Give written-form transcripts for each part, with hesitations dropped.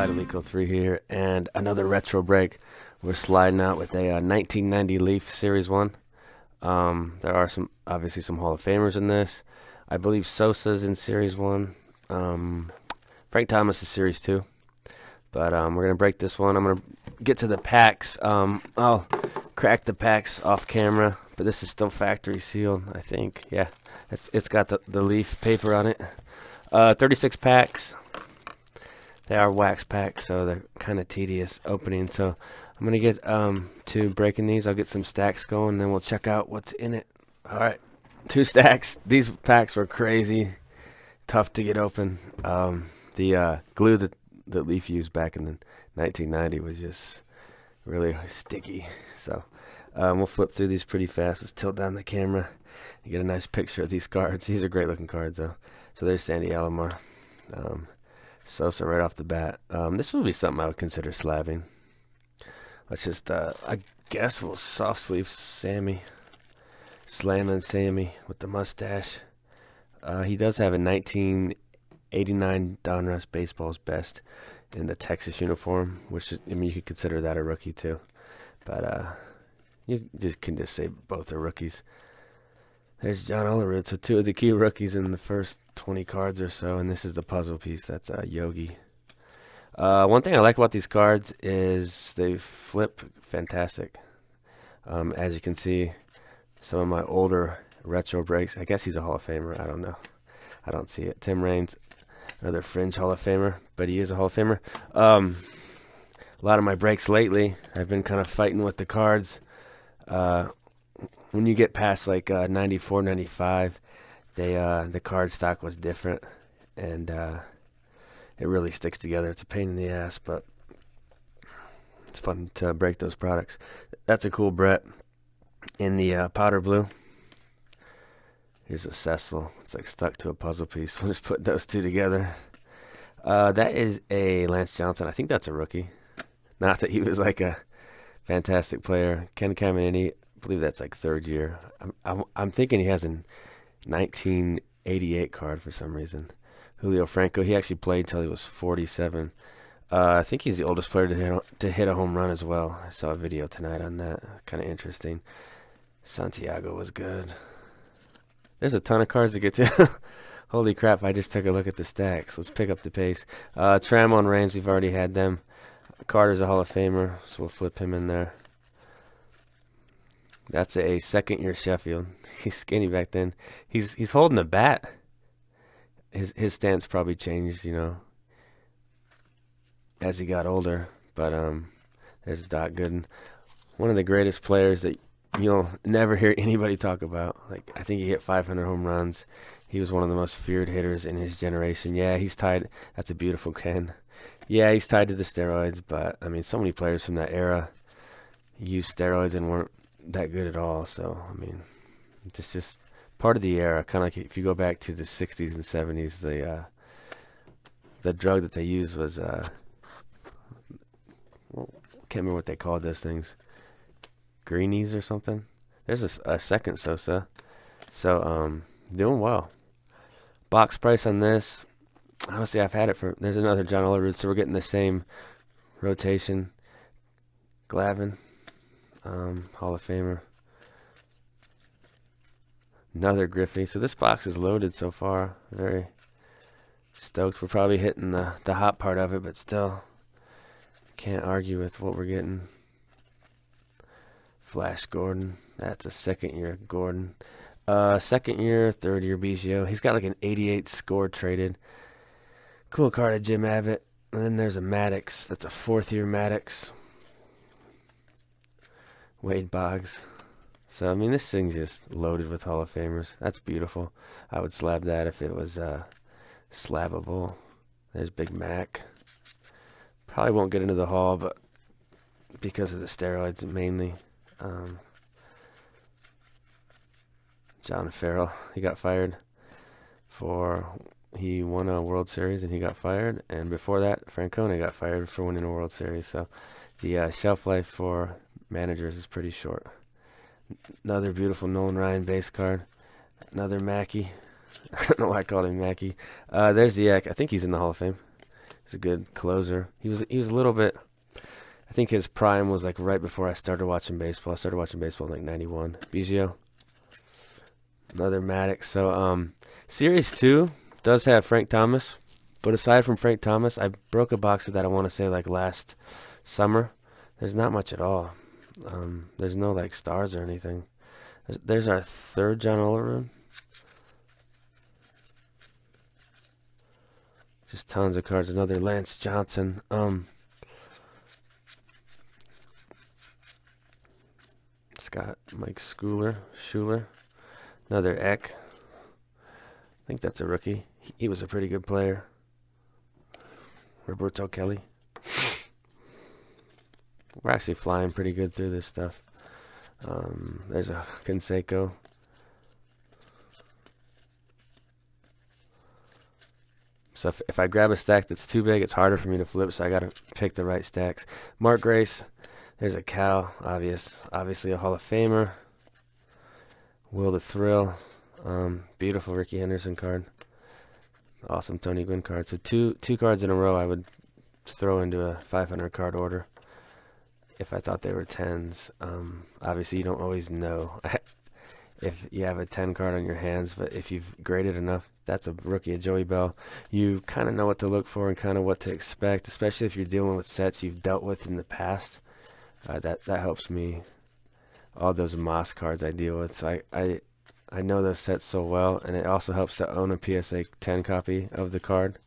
Untitled 3 here, and another retro break. We're sliding out with a 1990 Leaf Series 1. There are obviously some Hall of Famers in this. I believe Sosa's in Series 1. Frank Thomas is Series 2. But we're going to break this one. I'm going to get to the packs. I'll crack the packs off camera, but this is still factory sealed, I think. Yeah, it's got the Leaf paper on it. 36 packs. They are wax packs, so they're kind of tedious opening. So I'm going to get to breaking these. I'll get some stacks going, and then we'll check out what's in it. All right, 2 stacks. These packs were crazy, tough to get open. The glue that Leaf used back in the 1990 was just really sticky. So we'll flip through these pretty fast. Let's tilt down the camera and get a nice picture of these cards. These are great looking cards, though. So there's Sandy Alomar. Sosa right off the bat. This would be something I would consider slabbing. Let's just, I guess we'll soft sleeve Sammy. Slamming Sammy with the mustache. He does have a 1989 Donruss Baseball's Best in the Texas uniform, which is, I mean, you could consider that a rookie too. But you can just say both are rookies. There's John Olerud. So 2 of the key rookies in the first 20 cards or so, and this is the puzzle piece. That's Yogi. One thing I like about these cards is they flip fantastic. As you can see, some of my older retro breaks. I guess he's a Hall of Famer. I don't know. I don't see it. Tim Raines, another fringe Hall of Famer, but he is a Hall of Famer. A lot of my breaks lately, I've been kind of fighting with the cards. When you get past like 94, 95, the card stock was different, and it really sticks together. It's a pain in the ass, but it's fun to break those products. That's a cool Brett in the powder blue. Here's a Cecil. It's like stuck to a puzzle piece. We'll just put those 2 together. That is a Lance Johnson. I think that's a rookie. Not that he was like a fantastic player. Ken Caminiti, I believe that's like 3rd year. I'm thinking he has a 1988 card for some reason. Julio Franco, he actually played till he was 47. I think he's the oldest player to hit a home run as well. I saw a video tonight on that. Kind of interesting. Santiago was good. There's a ton of cards to get to. Holy crap, I just took a look at the stacks. Let's pick up the pace. Tramo and Raines, we've already had them. Carter's a Hall of Famer, so we'll flip him in there. That's a 2nd-year Sheffield. He's skinny back then. He's holding a bat. His stance probably changed, you know, as he got older. But there's Doc Gooden, one of the greatest players that you'll never hear anybody talk about. Like, I think he hit 500 home runs. He was one of the most feared hitters in his generation. Yeah, he's tied. That's a beautiful Ken. Yeah, he's tied to the steroids, but I mean, so many players from that era used steroids and weren't that good at all. So I mean, it's just part of the era. Kind of like if you go back to the 60s and 70s, the drug that they used was well, can't remember what they called those things, greenies or something. There's a second Sosa. So doing well. Box price on this, honestly, I've had it for. There's another John Olerud, so we're getting the same rotation. Glavine, Hall of Famer. Another Griffey. So this box is loaded so far. Very stoked. We're probably hitting the hot part of it, but still can't argue with what we're getting. Flash Gordon. That's a 2nd-year Gordon. 2nd year, 3rd year Biggio. He's got like an 88 score traded. Cool card of Jim Abbott. And then there's a Maddox. That's a 4th-year Maddox. Wade Boggs. So, I mean, this thing's just loaded with Hall of Famers. That's beautiful. I would slab that if it was slabbable. There's Big Mac. Probably won't get into the Hall, but because of the steroids mainly. John Farrell, he got fired he won a World Series and he got fired. And before that, Francona got fired for winning a World Series. So the shelf life for managers is pretty short. Another beautiful Nolan Ryan base card. Another Mackey. I don't know why I called him Mackey. There's the I think he's in the Hall of Fame. He's a good closer. He was a little bit. I think his prime was like right before I started watching baseball. I started watching baseball in like '91. Biggio, another Maddox. So Series 2 does have Frank Thomas, but aside from Frank Thomas, I broke a box of that. I want to say like last summer. There's not much at all. There's no like stars or anything. There's our third John Olerud. Just tons of cards. Another Lance Johnson. Scott Mike Schuler. Another Eck. I think that's a rookie. He was a pretty good player. Roberto Kelly. We're actually flying pretty good through this stuff. There's a Canseco. So if I grab a stack that's too big, it's harder for me to flip, so I got to pick the right stacks. Mark Grace. There's a Cal, obviously a Hall of Famer. Will the Thrill. Beautiful Ricky Henderson card. Awesome Tony Gwynn card. So two cards in a row I would throw into a 500 card order if I thought they were 10s. Obviously, you don't always know if you have a 10 card on your hands, but if you've graded enough, that's a rookie, a Joey Bell. You kind of know what to look for and kind of what to expect, especially if you're dealing with sets you've dealt with in the past. That helps me. All those Moss cards I deal with, so I know those sets so well, and it also helps to own a PSA 10 copy of the card.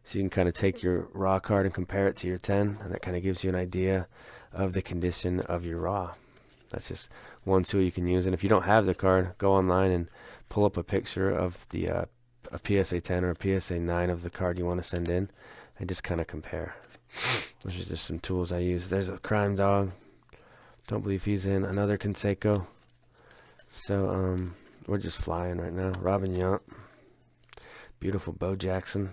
So you can kind of take your raw card and compare it to your 10, and that kind of gives you an idea of the condition of your raw. That's just one tool you can use. And if you don't have the card, go online and pull up a picture of the a PSA 10 or a PSA 9 of the card you want to send in, and just kind of compare. Those are just some tools I use. There's a Crime Dog. Don't believe he's in. Another Canseco. So we're just flying right now. Robin Yount. Beautiful Bo Jackson.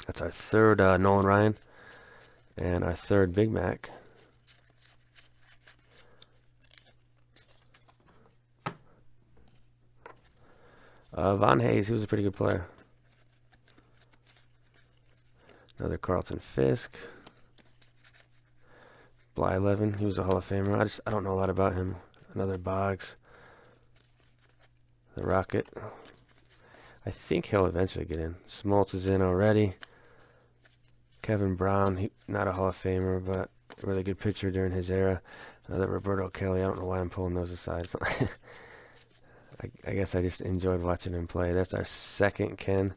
That's our third Nolan Ryan. And our third Big Mac. Von Hayes, he was a pretty good player. Another Carlton Fisk. Bly 11, he was a Hall of Famer. I don't know a lot about him. Another Boggs. The Rocket. I think he'll eventually get in. Smoltz is in already. Kevin Brown, not a Hall of Famer, but a really good pitcher during his era. Another Roberto Kelly. I don't know why I'm pulling those aside. I guess I just enjoyed watching him play. That's our second Ken.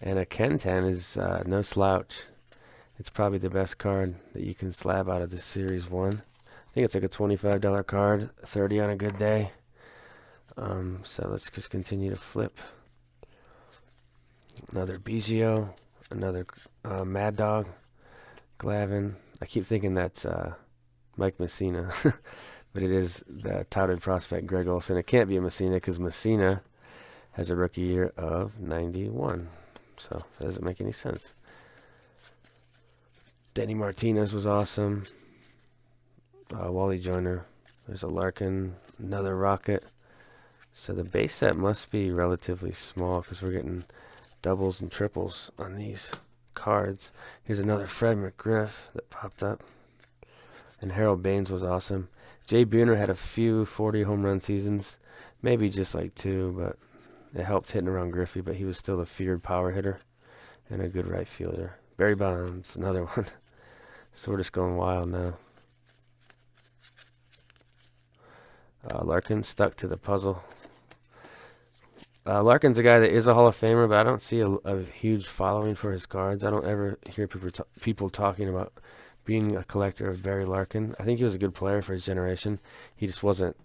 And a Ken 10 is no slouch. It's probably the best card that you can slab out of this Series 1. I think it's like a $25 card, 30 on a good day. So let's just continue to flip. Another Biggio, another Mad Dog, Glavin. I keep thinking that's Mike Messina, but it is the touted prospect Greg Olson. It can't be a Messina because Messina has a rookie year of 91. So that doesn't make any sense. Denny Martinez was awesome. Wally Joyner. There's a Larkin, another Rocket. So the base set must be relatively small because we're getting doubles and triples on these cards. Here's another Fred McGriff that popped up. And Harold Baines was awesome. Jay Buhner had a few 40 home run seasons. Maybe just like 2, but it helped hitting around Griffey, but he was still a feared power hitter and a good right fielder. Barry Bonds, another one. So we're just going wild now. Larkin stuck to the puzzle. Larkin's a guy that is a Hall of Famer, but I don't see a huge following for his cards. I don't ever hear people talking about being a collector of Barry Larkin. I think he was a good player for his generation. He just wasn't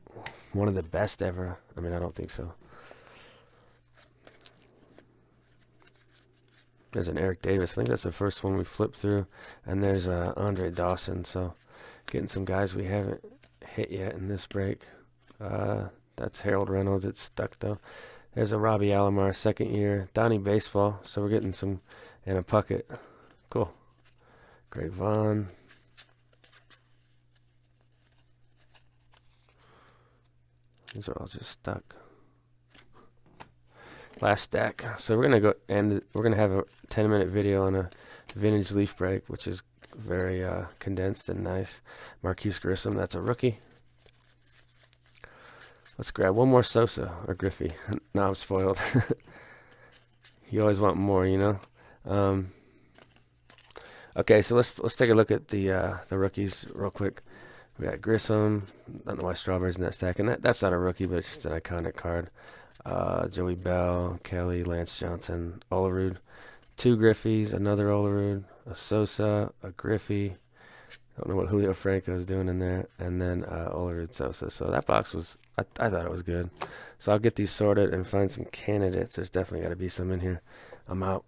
one of the best ever. I mean, I don't think so. There's an Eric Davis. I think that's the first one we flipped through. And there's Andre Dawson. So getting some guys we haven't hit yet in this break. That's Harold Reynolds. It's stuck, though. There's a Robbie Alomar, second year. Donnie Baseball. So we're getting some. And a Puckett. Cool. Greg Vaughn. These are all just stuck. Last stack. So we're gonna go and we're gonna have a 10-minute video on a vintage leaf break, which is very condensed and nice. Marquise Grissom, that's a rookie. Let's grab one more Sosa or Griffey. Now I'm spoiled. You always want more, you know. Okay, so let's take a look at the rookies real quick. We got Grissom. I don't know why Strawberry's in that stack, and that's not a rookie, but it's just an iconic card. Joey Bell, Kelly, Lance Johnson, Olerud, 2 Griffies, another Olerud, a Sosa, a Griffey. I don't know what Julio Franco is doing in there, and then Olerud Sosa. So that box was, I thought it was good. So I'll get these sorted and find some candidates. There's definitely got to be some in here. I'm out.